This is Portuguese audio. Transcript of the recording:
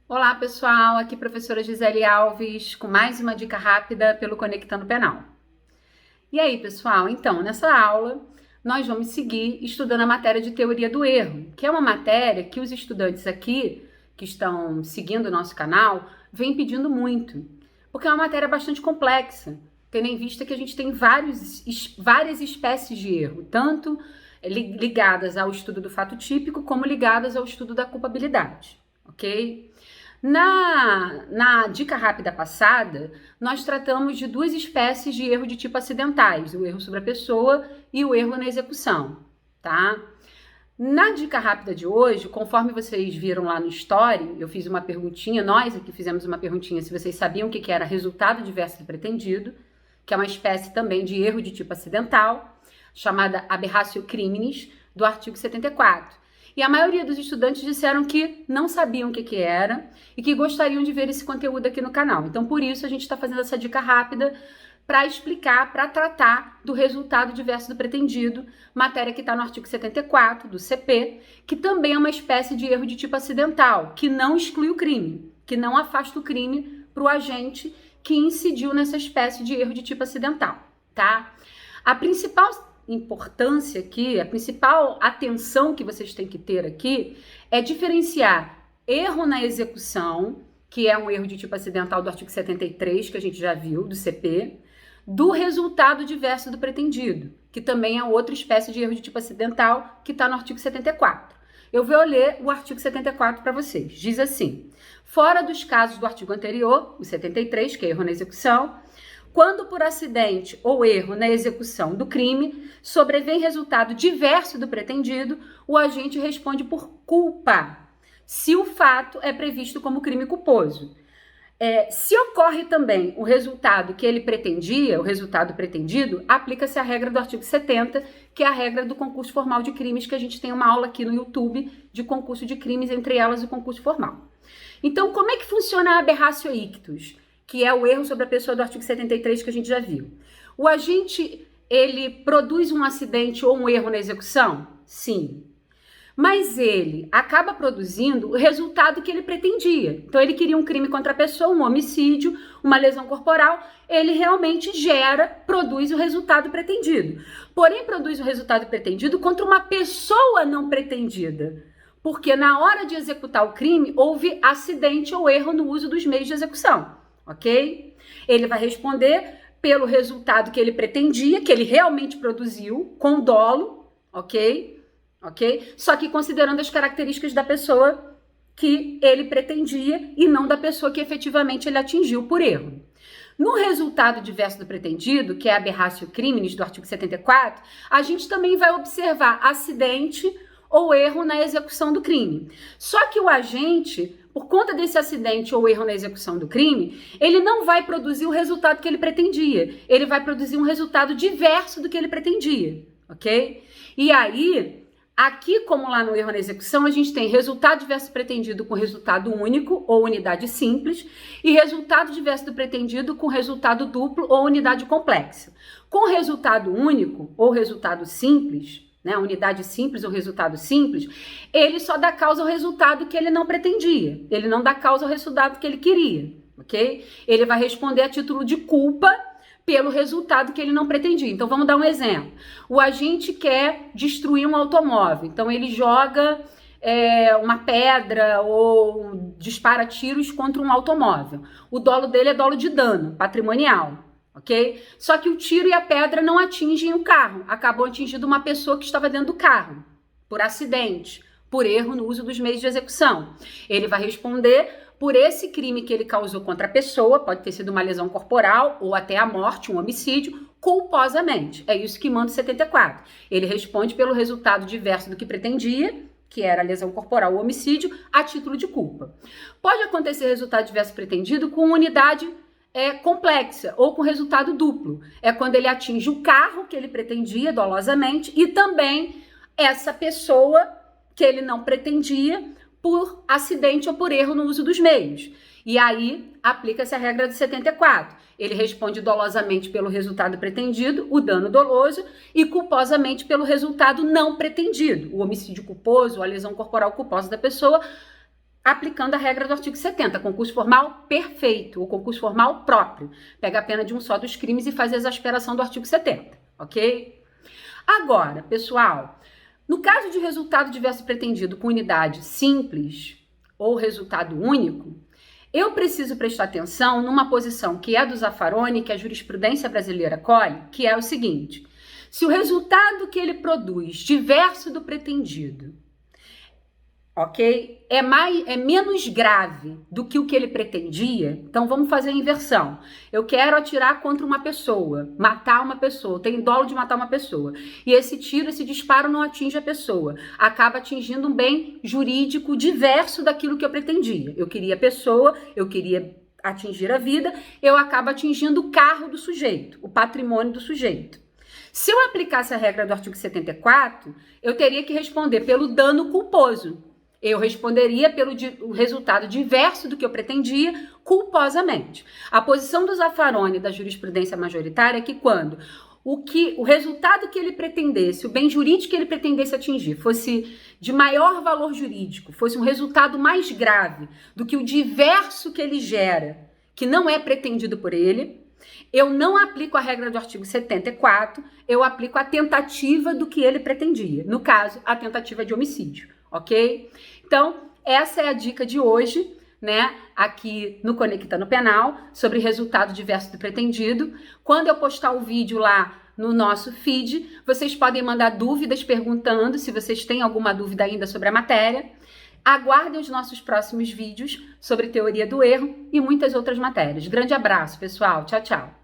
Olá pessoal, aqui professora Gisele Alves com mais uma dica rápida pelo Conectando Penal. E aí pessoal, então nessa aula nós vamos seguir estudando a matéria de teoria do erro, que é uma matéria que os estudantes aqui que estão seguindo o nosso canal vêm pedindo muito, porque é uma matéria bastante complexa, tendo em vista que a gente tem várias espécies de erro, tanto ligadas ao estudo do fato típico como ligadas ao estudo da culpabilidade, ok? Na dica rápida passada, nós tratamos de duas espécies de erro de tipo acidentais, o erro sobre a pessoa e o erro na execução, tá? Na dica rápida de hoje, conforme vocês viram lá no Story, eu fiz uma perguntinha, nós aqui fizemos uma perguntinha se vocês sabiam o que era resultado diverso do pretendido, que é uma espécie também de erro de tipo acidental, chamada aberratio criminis, do artigo 74. E a maioria dos estudantes disseram que não sabiam o que era e que gostariam de ver esse conteúdo aqui no canal. Então, por isso, a gente está fazendo essa dica rápida para explicar, para tratar do resultado diverso do pretendido, matéria que está no artigo 74 do CP, que também é uma espécie de erro de tipo acidental, que não exclui o crime, que não afasta o crime para o agente que incidiu nessa espécie de erro de tipo acidental, tá? A principal importância aqui, a principal atenção que vocês têm que ter aqui é diferenciar erro na execução, que é um erro de tipo acidental do artigo 73, que a gente já viu, do CP, do resultado diverso do pretendido, que também é outra espécie de erro de tipo acidental, que está no artigo 74. Eu vou ler o artigo 74 para vocês. Diz assim: fora dos casos do artigo anterior, o 73, que é erro na execução, quando por acidente ou erro na execução do crime sobrevém resultado diverso do pretendido, o agente responde por culpa, se o fato é previsto como crime culposo. Se ocorre também o resultado que ele pretendia, o resultado pretendido, aplica-se a regra do artigo 70, que é a regra do concurso formal de crimes, que a gente tem uma aula aqui no YouTube de concurso de crimes, entre elas o concurso formal. Então, como é que funciona a aberratio ictus? Que é o erro sobre a pessoa do artigo 73 que a gente já viu. O agente, ele produz um acidente ou um erro na execução? Sim. Mas ele acaba produzindo o resultado que ele pretendia. Então, ele queria um crime contra a pessoa, um homicídio, uma lesão corporal. Ele realmente produz o resultado pretendido. Porém, produz o resultado pretendido contra uma pessoa não pretendida. Porque na hora de executar o crime, houve acidente ou erro no uso dos meios de execução. Ok? Ele vai responder pelo resultado que ele pretendia, que ele realmente produziu, com dolo, ok? Ok? Só que considerando as características da pessoa que ele pretendia e não da pessoa que efetivamente ele atingiu por erro. No resultado diverso do pretendido, que é a aberratio criminis do artigo 74, a gente também vai observar acidente ou erro na execução do crime. Só que o agente, por conta desse acidente ou erro na execução do crime, ele não vai produzir o resultado que ele pretendia. Ele vai produzir um resultado diverso do que ele pretendia, ok? E aí, aqui como lá no erro na execução, a gente tem resultado diverso pretendido com resultado único ou unidade simples e resultado diverso do pretendido com resultado duplo ou unidade complexa. Com resultado único ou resultado simples, né, unidade simples ou resultado simples, ele só dá causa ao resultado que ele não pretendia. Ele não dá causa ao resultado que ele queria, ok? Ele vai responder a título de culpa pelo resultado que ele não pretendia. Então, vamos dar um exemplo. O agente quer destruir um automóvel. Então, ele joga uma pedra ou dispara tiros contra um automóvel. O dolo dele é dolo de dano patrimonial. Ok? Só que o tiro e a pedra não atingem o carro, acabam atingindo uma pessoa que estava dentro do carro, por acidente, por erro no uso dos meios de execução. Ele vai responder por esse crime que ele causou contra a pessoa, pode ter sido uma lesão corporal ou até a morte, um homicídio, culposamente. É isso que manda o 74. Ele responde pelo resultado diverso do que pretendia, que era a lesão corporal ou homicídio, a título de culpa. Pode acontecer resultado diverso pretendido com unidade complexa ou com resultado duplo. É quando ele atinge o carro que ele pretendia dolosamente e também essa pessoa que ele não pretendia por acidente ou por erro no uso dos meios. E aí aplica-se a regra do 74. Ele responde dolosamente pelo resultado pretendido, o dano doloso, e culposamente pelo resultado não pretendido, o homicídio culposo, a lesão corporal culposa da pessoa, aplicando a regra do artigo 70, concurso formal perfeito, ou concurso formal próprio. Pega a pena de um só dos crimes e faz a exasperação do artigo 70, ok? Agora, pessoal, no caso de resultado diverso pretendido com unidade simples ou resultado único, eu preciso prestar atenção numa posição que é do Zaffaroni, que a jurisprudência brasileira colhe, que é o seguinte: se o resultado que ele produz diverso do pretendido, ok, é menos grave do que o que ele pretendia, então vamos fazer a inversão. Eu quero atirar contra uma pessoa, matar uma pessoa, eu tenho dolo de matar uma pessoa, e esse tiro, esse disparo não atinge a pessoa, acaba atingindo um bem jurídico diverso daquilo que eu pretendia. Eu queria a pessoa, eu queria atingir a vida, eu acabo atingindo o carro do sujeito, o patrimônio do sujeito. Se eu aplicasse a regra do artigo 74, eu teria que responder pelo dano culposo. Eu responderia pelo resultado diverso do que eu pretendia, culposamente. A posição do Zaffaroni da jurisprudência majoritária é que quando o resultado que ele pretendesse, o bem jurídico que ele pretendesse atingir, fosse de maior valor jurídico, fosse um resultado mais grave do que o diverso que ele gera, que não é pretendido por ele, eu não aplico a regra do artigo 74, eu aplico a tentativa do que ele pretendia. No caso, a tentativa de homicídio, ok? Então, essa é a dica de hoje, né? Aqui no Conectando Penal, sobre resultado diverso do pretendido. Quando eu postar o vídeo lá no nosso feed, vocês podem mandar dúvidas perguntando se vocês têm alguma dúvida ainda sobre a matéria. Aguardem os nossos próximos vídeos sobre teoria do erro e muitas outras matérias. Grande abraço, pessoal. Tchau, tchau.